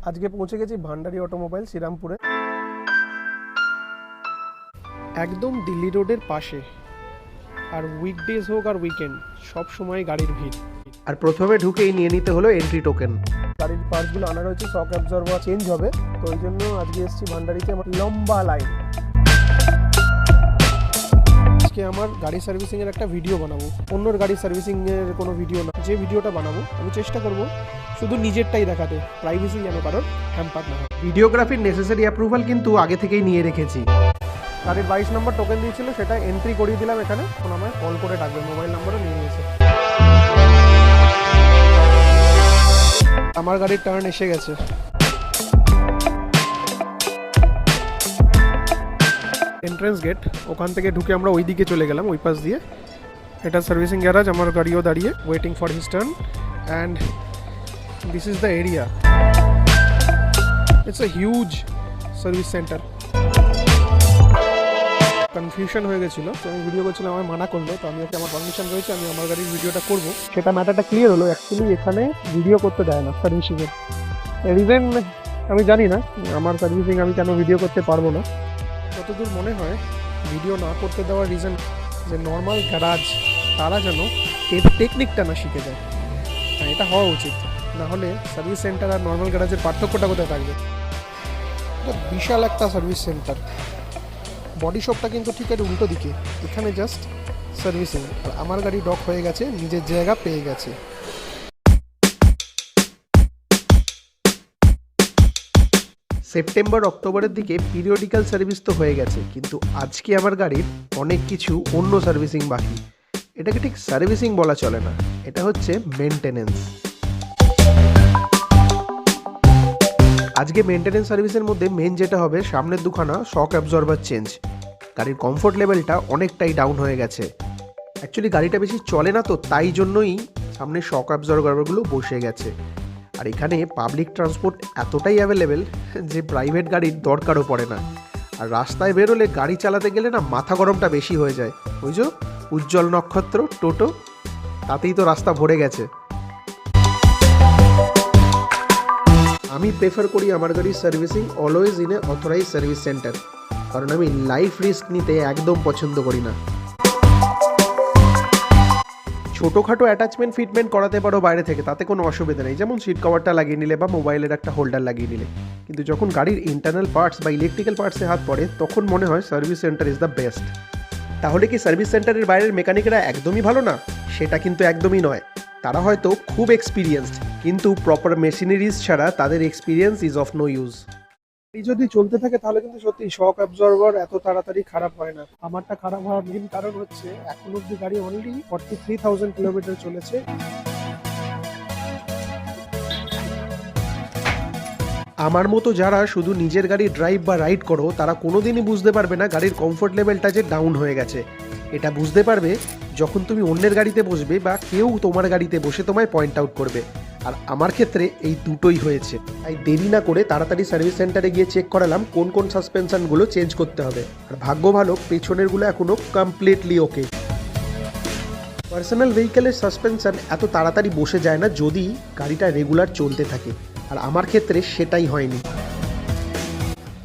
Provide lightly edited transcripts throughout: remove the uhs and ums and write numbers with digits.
আজকে পৌঁছে গেছি ভান্ডারি অটোমোবাইল শ্রীরামপুরে, একদম দিল্লি রোডের পাশে। আর উইকডেজ হোক আর উইকেন্ড, সব সময় গাড়ির ভিড়। আর প্রথমে ঢুকেই নিয়ে নিতে হলো এন্ট্রি টোকেন। গাড়ির পার্টসগুলো আনা রয়েছে, শক অ্যাবজর্ভার চেঞ্জ হবে, তো ওই জন্য আজকে এসেছি ভান্ডারিতে। আমার লম্বা লাইন। আজকে আমার গাড়ি সার্ভিসিংয়ের একটা ভিডিও বানাবো, অন্যর গাড়ি সার্ভিসিংয়ের কোনো ভিডিও না। যে ভিডিওটা বানাবো আমি চেষ্টা করব শুধু নিজেরটাই দেখাতে, প্রাইভেসি যেন কারোর হ্যাম্পার না হয়। ভিডিওগ্রাফির নেসেসারি অ্যাপ্রুভাল কিন্তু আগে থেকেই নিয়ে রেখেছি। গাড়ির 22 নম্বর টোকেন দিয়েছিল, সেটা এন্ট্রি করিয়ে দিলাম এখানে। এখন আমায় কল করে ডাকবে, মোবাইল নাম্বারও নিয়ে নিয়েছে। আমার গাড়ির টার্ন এসে গেছে। এন্ট্রেন্স গেট, ওখান থেকে ঢুকে আমরা ওই দিকে চলে গেলাম, ওই পাশ দিয়ে। এটা সার্ভিসিং গ্যারাজ, আমার গাড়িও দাঁড়িয়ে waiting for his turn. And this is the area. It's a huge service centre. Confusion হয়ে গেছিলো, তো আমি ভিডিও করছিলাম, আমার মানা করলো, তো আমি ওকে আমার পারমিশন রয়েছে, আমি আমার গাড়ির ভিডিওটা করবো। সেটা ম্যাটারটা ক্লিয়ার হলো। অ্যাকচুয়ালি এখানে ভিডিও করতে দেয় না সার্ভিসিংয়ের। রিজন আমি জানি না, আমার সার্ভিসিং আমি কেন ভিডিও করতে পারবো না। যতদূর মনে হয় ভিডিও না করতে দেওয়ার রিজন যে নর্মাল গ্যারাজ তারা যেন এর টেকনিকটা না শিখে যায়। হ্যাঁ, এটা হওয়া উচিত, না হলে সার্ভিস সেন্টার আর নর্মাল গ্যারাজের পার্থক্যটা কোথায় থাকবে। এটা বিশাল একটা সার্ভিস সেন্টার। বডি শপটা কিন্তু ঠিক এর উল্টো দিকে, এখানে জাস্ট সার্ভিসিং। আর আমার গাড়ি ডক হয়ে গেছে, নিজের জায়গা পেয়ে গেছে। সেপ্টেম্বর অক্টোবরের দিকে পিরিয়ডিক্যাল সার্ভিস তো হয়ে গেছে, কিন্তু আজকে আমার গাড়ির অনেক কিছু অন্য সার্ভিসিং বাকি। এটাকে ঠিক সার্ভিসিং বলা চলে না, এটা হচ্ছে মেনটেনেন্স। আজকে মেনটেনেন্স সার্ভিসের মধ্যে মেন যেটা হবে, সামনের দুখানা শক অ্যাবজর্ভার চেঞ্জ। গাড়ির কমফোর্ট লেভেলটা অনেকটাই ডাউন হয়ে গেছে। অ্যাকচুয়ালি গাড়িটা বেশি চলে না, তো তাই জন্যই সামনে শক অ্যাবজর্ভারগুলো বসে গেছে। আর এখানে পাবলিক ট্রান্সপোর্ট এতটাই অ্যাভেলেবেল যে প্রাইভেট গাড়ির দরকারও পড়ে না। আর রাস্তায় বেরোলে গাড়ি চালাতে গেলে না মাথা গরমটা বেশি হয়ে যায়। ওই যে উজ্জ্বল নক্ষত্র টোটো, তাতেই তো রাস্তা ভরে গেছে। আমি প্রেফার করি আমার গাড়ির servicing always in a authorise service centre, কারণ আমি লাইফ রিস্ক নিতে একদম পছন্দ করি না। ছোটোখাটো অ্যাটাচমেন্ট ফিটমেন্ট করাতে পারো বাইরে থেকে, তাতে কোনো অসুবিধা নেই, যেমন সিট কভারটা লাগিয়ে নিলে বা মোবাইলের একটা হোল্ডার লাগিয়ে নিলে। কিন্তু যখন গাড়ির ইন্টারনাল পার্টস বা ইলেকট্রিক্যাল পার্টসে হাত পড়ে, তখন মনে হয় service centre is the best. তাহলে কি সার্ভিস সেন্টারের বাইরের মেকানিকরা একদমই ভালো না? সেটা কিন্তু একদমই নয়। তারা হয়তো খুব এক্সপিরিয়েন্সড, কিন্তু প্রপার মেশিনারিজ ছাড়া তাদের experience is of no use. এই যদি চলতে থাকে তাহলে কিন্তু সত্যি শক অ্যাবজর্ভার এত তাড়াতাড়ি খারাপ হয় না। আমারটা খারাপ হওয়ার মেন কারণ হচ্ছে এখন অব্দি গাড়ি অনলি 43,000 কিলোমিটার চলেছে। আমার মতো যারা শুধু নিজের গাড়ি ড্রাইভ বা রাইড করো, তারা কোনোদিনই বুঝতে পারবে না গাড়ির কমফোর্ট লেভেলটা যে ডাউন হয়ে গেছে। এটা বুঝতে পারবে যখন তুমি অন্যের গাড়িতে বসবে বা কেউ তোমার গাড়িতে বসে তোমায় পয়েন্ট আউট করবে। আর আমার ক্ষেত্রে এই দুটোই হয়েছে। তাই দেরি না করে তাড়াতাড়ি সার্ভিস সেন্টারে গিয়ে চেক করালাম কোন কোন সাসপেনশনগুলো চেঞ্জ করতে হবে। আর ভাগ্য ভালো, পেছনেরগুলো এখনও কমপ্লিটলি ওকে। পার্সোনাল ভেহিকেলের সাসপেনশন এত তাড়াতাড়ি বসে যায় না যদি গাড়িটা রেগুলার চলতে থাকে, আর আমার ক্ষেত্রে সেটাই হয়নি।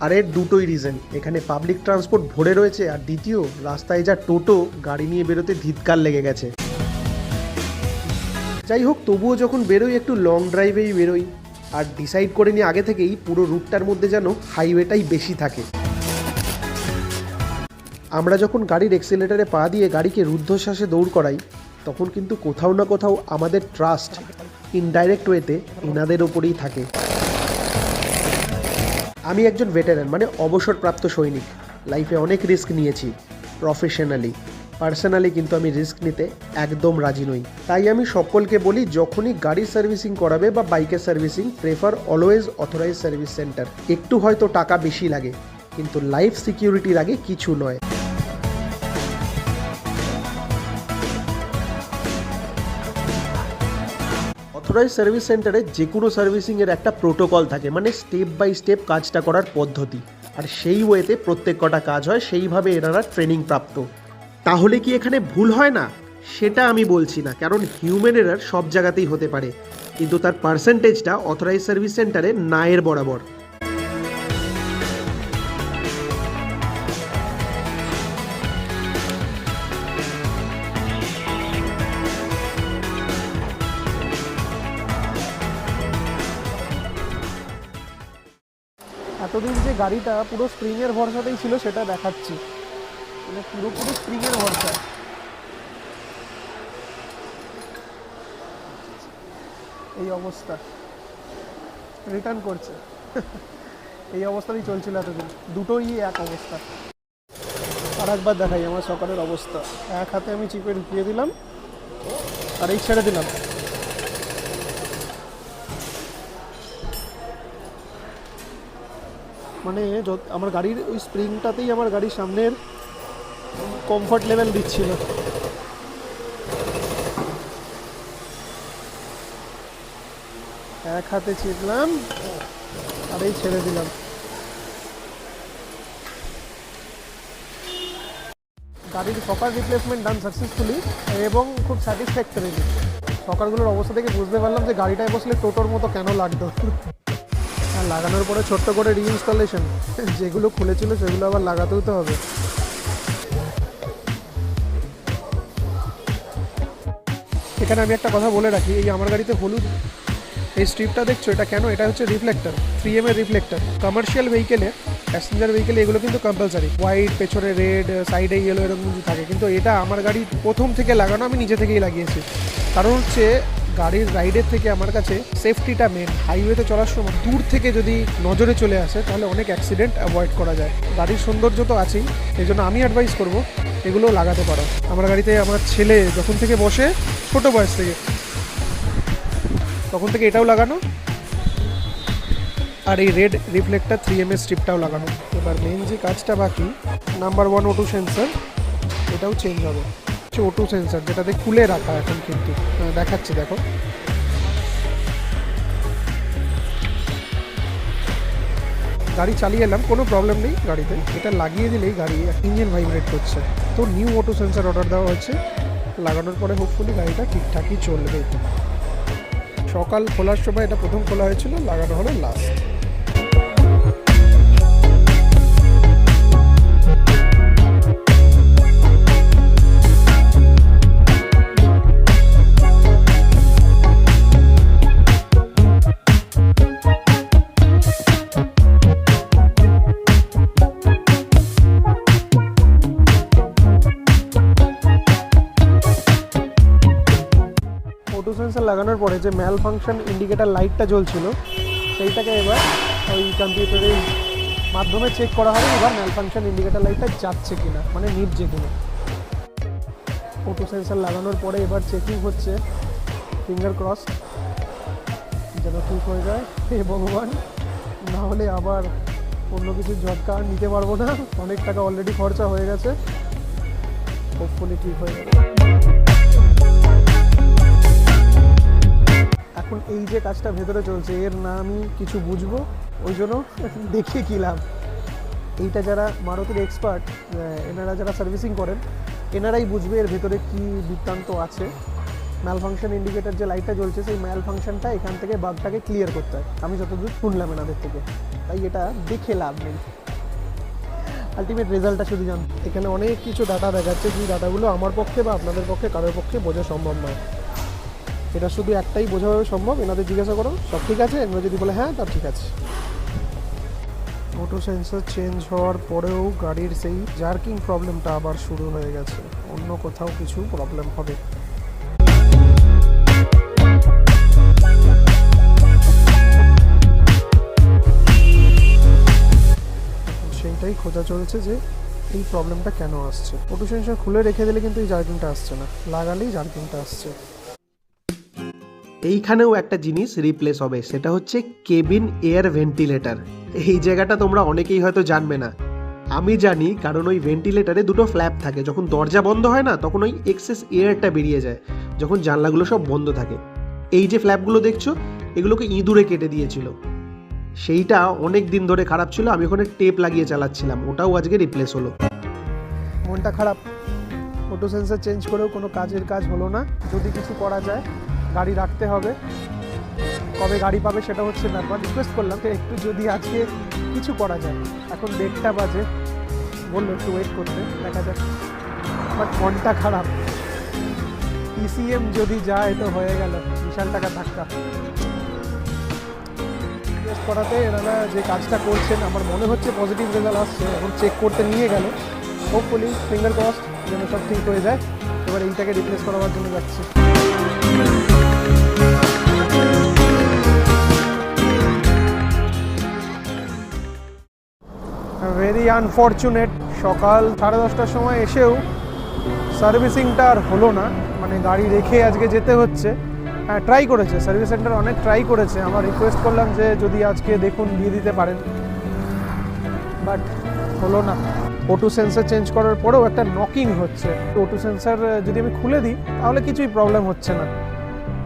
আর এর দুটোই রিজন, এখানে পাবলিক ট্রান্সপোর্ট ভরে রয়েছে, আর দ্বিতীয় রাস্তায় যা টোটো, গাড়ি নিয়ে বেরোতে ধিৎকার লেগে গেছে। যাই হোক, তবুও যখন বেরোই একটু লং ড্রাইভেই বেরোই, আর ডিসাইড করে নিই আগে থেকেই পুরো রুটটার মধ্যে যেন হাইওয়েটাই বেশি থাকে। আমরা যখন গাড়ির এক্সিলেটারে পা দিয়ে গাড়িকে রুদ্ধশ্বাসে দৌড় করাই, তখন কিন্তু কোথাও না কোথাও আমাদের ট্রাস্ট ইনডাইরেক্ট ওয়েতে এনাদের ওপরেই থাকে। আমি একজন ভেটেরান, মানে অবসরপ্রাপ্ত সৈনিক। লাইফে অনেক রিস্ক নিয়েছি, প্রফেশনালি। পার্সোনালি কিন্তু আমি রিস্ক নিতে একদম রাজি নই। তাই আমি সকলকে বলি, যখনই গাড়ির সার্ভিসিং করাবে বা বাইকের servicing, prefer always authorise service centre. একটু হয়তো টাকা বেশি লাগে, কিন্তু লাইফ সিকিউরিটির আগে কিছু নয়। অথরাইজ সার্ভিস সেন্টারে যে কোনো সার্ভিসিংয়ের একটা প্রোটোকল থাকে, মানে স্টেপ বাই স্টেপ কাজটা করার পদ্ধতি। আর সেই ওয়েতে প্রত্যেক কটা কাজ হয়, সেইভাবে এনারা ট্রেনিং প্রাপ্ত। তাহলে কি এখানে ভুল হয় না? সেটা আমি বলছি না, কারণ হিউম্যান এরার সব জায়গাতেই হতে পারে, কিন্তু তার পার্সেন্টেজটা অথরাইজ সার্ভিস সেন্টারে না এর বরাবর। এতদিন যে গাড়িটা পুরো স্প্রিংয়ের ভরসাতেই ছিল সেটা দেখাচ্ছি, মানে পুরোপুরি স্প্রিংয়ের ভরসা। এই অবস্থা, রিটার্ন করছে এই অবস্থাতেই চলছিল এতদিন, দুটোই এক অবস্থা। আর একবার দেখাই আমার সকালের অবস্থা। এক হাতে আমি চিপে ঢুকিয়ে দিলাম আর এই ছেড়ে দিলাম। মানে আমার গাড়ির ওই স্প্রিংটাতেই আমার গাড়ির সামনের কমফর্ট লেভেল দিচ্ছিল। এক হাতে চিপলাম আর এই ছেড়ে দিলাম। গাড়ির সকার রিপ্লেসমেন্ট ডান সাকসেসফুলি এবং খুব স্যাটিসফ্যাক্টরিলি। সকারগুলোর অবস্থা থেকে বুঝতে পারলাম যে গাড়িটায় বসলে টোটোর মতো কেন লাগতো। আর লাগানোর পরে ছোট্ট করে রিইনস্টলেশন, যেগুলো খুলেছিল সেগুলো আবার লাগাতেও তো হবে। এখানে আমি একটা কথা বলে রাখি, এই আমার গাড়িতে হলুদ এই স্ট্রিপটা দেখছো, এটা কেন? এটা হচ্ছে রিফ্লেক্টর, 3M এর রিফ্লেক্টর। কমার্শিয়াল ভেহিকেলে, প্যাসেঞ্জার ভেহিকেলে এগুলো কিন্তু কম্পালসারি, হোয়াইট, পেছনে রেড, সাইডে ইয়েলো, এরকম কিছু থাকে। কিন্তু এটা আমার গাড়ি প্রথম থেকে লাগানো, আমি নিজে থেকেই লাগিয়েছি। কারণ হচ্ছে গাড়ির রাইডের থেকে আমার কাছে সেফটিটা মেন। হাইওয়েতে চলার সময় দূর থেকে যদি নজরে চলে আসে তাহলে অনেক অ্যাক্সিডেন্ট অ্যাভয়েড করা যায়। গাড়ির সৌন্দর্য তো আছেই, এই জন্য আমি অ্যাডভাইস করবো এগুলোও লাগাতে পারো। আমার গাড়িতে আমার ছেলে যখন থেকে বসে, ছোটো বয়স থেকে, তখন থেকে এটাও লাগানো, আর এই রেড রিফ্লেক্টর 3M এর স্ট্রিপটাও লাগানো। এবার মেন যে কাজটা বাকি, নাম্বার 1 অটো সেন্সার, এটাও চেঞ্জ হবে। অটো সেন্সার যেটাতে খুলে রাখা এখন, কিন্তু দেখাচ্ছি দেখো। গাড়ি চালিয়ে এলাম, কোনো প্রবলেম নেই গাড়িতে। এটা লাগিয়ে দিলেই গাড়ি ইঞ্জিন ভাইব্রেট করছে। তো নিউ অটো সেন্সার অর্ডার দেওয়া হয়েছে, লাগানোর পরে হোপফুলি গাড়িটা ঠিকঠাকই চলবে। সকাল খোলার সময় এটা প্রথম খোলা হয়েছিল, লাগানো হলো লাস্ট। অটো সেন্সার লাগানোর পরে যে ম্যাল ফাংশন ইন্ডিকেটার লাইটটা জ্বলছিল, সেইটাকে এবার ওই কম্পিউটারের মাধ্যমে চেক করা হবে এবার ম্যাল ফাংশন ইন্ডিকেটার লাইটটা যাচ্ছে কিনা, মানে নিভছে কিনা। অটো সেন্সার লাগানোর পরে এবার চেকিং হচ্ছে, ফিঙ্গার ক্রস যেন ঠিক হয়ে যায়। হে ভগবান, না হলে আবার অন্য কিছু ঝটকা নিতে পারবো না। অনেক টাকা অলরেডি খরচা হয়ে গেছে, হোপফুলি ঠিক হয়ে যাবে। এখন এই যে কাজটা ভেতরে চলছে, এর না আমি কিছু বুঝবো, ওই জন্য দেখিয়ে কী লাভ। এইটা যারা মারুতির এক্সপার্ট, এনারা যারা সার্ভিসিং করেন, এনারাই বুঝবে এর ভেতরে কী বৃত্তান্ত আছে। ম্যাল ফাংশন ইন্ডিকেটার যে লাইটটা জ্বলছে, সেই ম্যাল ফাংশনটা এখান থেকে বাগটাকে ক্লিয়ার করতে হয়, আমি যতদূর শুনলাম এনাদের থেকে। তাই এটা দেখে লাভ নেই, আলটিমেট রেজাল্টটা শুধু জান। এখানে অনেক কিছু ডাটা দেখাচ্ছে, যে ডাটাগুলো আমার পক্ষে বা আপনাদের পক্ষে কারোর পক্ষে বোঝা সম্ভব নয়। এটা শুধু একটাই বোঝাভাবে সম্ভব, এনাদের জিজ্ঞাসা করো সব ঠিক আছে, এনারা যদি বলে হ্যাঁ তার ঠিক আছে। অটো সেন্সর চেঞ্জ হওয়ার পরেও গাড়ির সেই জার্কিং প্রবলেমটা আবার শুরু হয়ে গেছে, অন্য কোথাও কিছু প্রবলেম হবে। সেইটাই খোঁজা চলছে যে এই প্রবলেমটা কেন আসছে। অটো সেন্সর খুলে রেখে দিলে কিন্তু এই জার্কিংটা আসছে না, লাগালেই জার্কিংটা আসছে। এইখানেও একটা জিনিস রিপ্লেস হবে, সেটা হচ্ছে কেবিন এয়ার ভেন্টিলেটর। এই জায়গাটা তোমরা অনেকেই হয়তো জানবে না, আমি জানি, কারণ ওই ভেন্টিলেটারে দুটো ফ্ল্যাপ থাকে। যখন দরজা বন্ধ হয় না, তখন ওই এক্সেস এয়ারটা বেরিয়ে যায়, যখন জানলাগুলো সব বন্ধ থাকে। এই যে ফ্ল্যাপগুলো দেখছো, এগুলোকে ইঁদুরে কেটে দিয়েছিল, সেইটা অনেক দিন ধরে খারাপ ছিল। আমি ওখানে টেপ লাগিয়ে চালাচ্ছিলাম, ওটাও আজকে রিপ্লেস হলো। মনটা খারাপ, অটো সেন্সার চেঞ্জ করেও কোনো কাজের কাজ হলো না। যদি কিছু করা যায়, গাড়ি রাখতে হবে, কবে গাড়ি পাবে সেটা হচ্ছে ব্যাপার। রিকোয়েস্ট করলাম যে একটু যদি আজকে কিছু করা যায়। এখন 1:30 বাজে, বললো একটু ওয়েট করতে, দেখা যাক। বাট মনটা খারাপ, ECM যদি যায় তো হয়ে গেল, বিশাল টাকা ধাক্কা। রিকোয়েস্ট করাতে এনারা যে কাজটা করছেন আমার মনে হচ্ছে পজিটিভ রেজাল্ট আসছে। এখন চেক করতে নিয়ে গেল, হোপফুলি ফিঙ্গার ক্রসড যেন সব ঠিক হয়ে যায়। এবার এইটাকে রিপ্লেস করাবার জন্য যাচ্ছে। ভেরি আনফর্চুনেট, সকাল 10:30টার সময় এসেও সার্ভিসিংটা আর হলো না, মানে গাড়ি রেখে আজকে যেতে হচ্ছে। হ্যাঁ, ট্রাই করেছে সার্ভিস সেন্টার, অনেক ট্রাই করেছে। আমার রিকোয়েস্ট করলাম যে যদি আজকে দেখুন দিয়ে দিতে পারেন, বাট হলো না। অটো সেন্সার চেঞ্জ করার পরেও একটা নকিং হচ্ছে। অটো সেন্সার যদি আমি খুলে দিই তাহলে কিছুই প্রবলেম হচ্ছে না,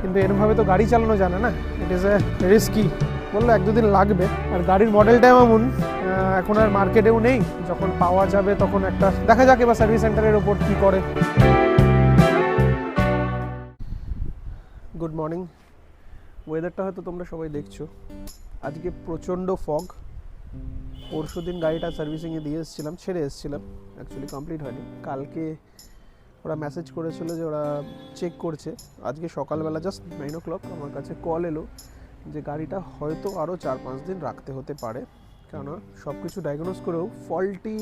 কিন্তু এরমভাবে তো গাড়ি চালানো জানে না, ইট ইজ এ রিস্কি। বললো 1-2 দিন লাগবে। আর গাড়ির মডেলটাও এমন, এখন আর মার্কেটেও নেই, যখন পাওয়া যাবে তখন একটা দেখা যাক এবার সার্ভিস সেন্টারের ওপর কী করে। Good morning. ওয়েদারটা হয়তো তোমরা সবাই দেখছো, আজকে প্রচণ্ড ফগ। পরশু দিন গাড়িটা সার্ভিসিংয়ে দিয়ে এসেছিলাম, ছেড়ে এসেছিলাম, অ্যাকচুয়ালি কমপ্লিট হয়নি। কালকে ওরা মেসেজ করেছিল যে ওরা চেক করছে। আজকে সকালবেলা জাস্ট 9 o'clock আমার কাছে কল এলো যে গাড়িটা হয়তো আরও 4-5 দিন রাখতে হতে পারে, কেননা সব কিছু ডায়াগনোজ করেও ফল্টি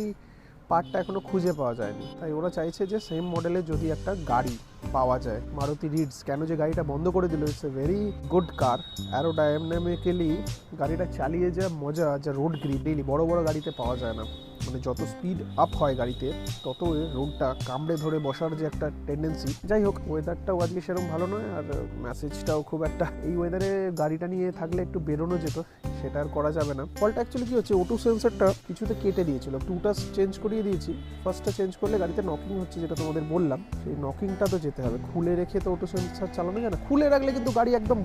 পার্টটা এখনও খুঁজে পাওয়া যায়নি। তাই ওরা চাইছে যে সেম মডেলের যদি একটা গাড়ি পাওয়া যায়, মারুতি রিটস। কেন যে গাড়িটা বন্ধ করে দিল, it's a very good car, aerodynamically গাড়িটা চালিয়ে যা মজা, যা রোড গ্রিপ ডেইলি বড় বড় গাড়িতে পাওয়া যায় না। মানে যত স্পিড আপ হয় গাড়িতে তত রোডটা কামড়ে ধরে বসার যে একটা টেন্ডেন্সি। যাই হোক, ওয়েদারটাও আজকে সেরকম ভালো নয়, আর মেসেজটাও খুব একটা, এই ওয়েদারে গাড়িটা নিয়ে থাকলে একটু বেরোনো যেত, সেটা আর করা যাবে না। ফলটা অ্যাকচুয়ালি কী হচ্ছে, অটো সেন্সারটা কিছুতে কেটে দিয়েছিল, 2টা চেঞ্জ করিয়ে দিয়েছি। ফার্স্টটা চেঞ্জ করলে গাড়িতে নকিং হচ্ছে, যেটা তোমাদের বললাম, সেই নকিংটা তো যেতে হবে। খুলে রেখে তো অটো সেন্সার চালানো যায় না, খুলে রাখলে কিন্তু গাড়ি একদম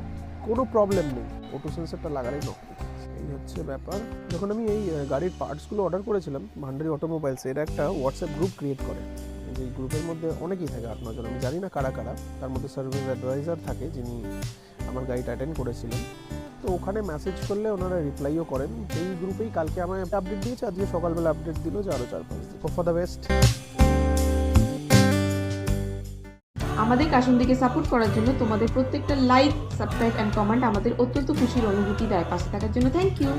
কোনো প্রবলেম নেই, অটো সেন্সারটা লাগালেই নকিং। এই হচ্ছে ব্যাপার। যখন আমি এই গাড়ির পার্টসগুলো অর্ডার করেছিলাম, ভান্ডারি অটোমোবাইলস এর একটা হোয়াটসঅ্যাপ গ্রুপ ক্রিয়েট করে। এই গ্রুপের মধ্যে অনেকেই থাকে, 8-9 জন, আমি জানি না কারা কারা। তার মধ্যে সার্ভিস অ্যাডভাইজার থাকে, যিনি আমার গাড়িটা অ্যাটেন্ড করেছিলেন। তো ওখানে মেসেজ করলে ওনারা রিপ্লাইও করেন। এই গ্রুপেই কালকে আমায় একটা আপডেট দিয়েছে, আজকে সকালবেলা আপডেট দিল যে আরও 4-5 দিন। Hope for the best. আমাদের কাশুনদিকে সাপোর্ট করার জন্য তোমাদের প্রত্যেকটা লাইক, সাবস্ক্রাইব অ্যান্ড কমেন্ট আমাদের অত্যন্ত খুশির অনুভূতি দেয়। পাশে থাকার জন্য থ্যাংক ইউ।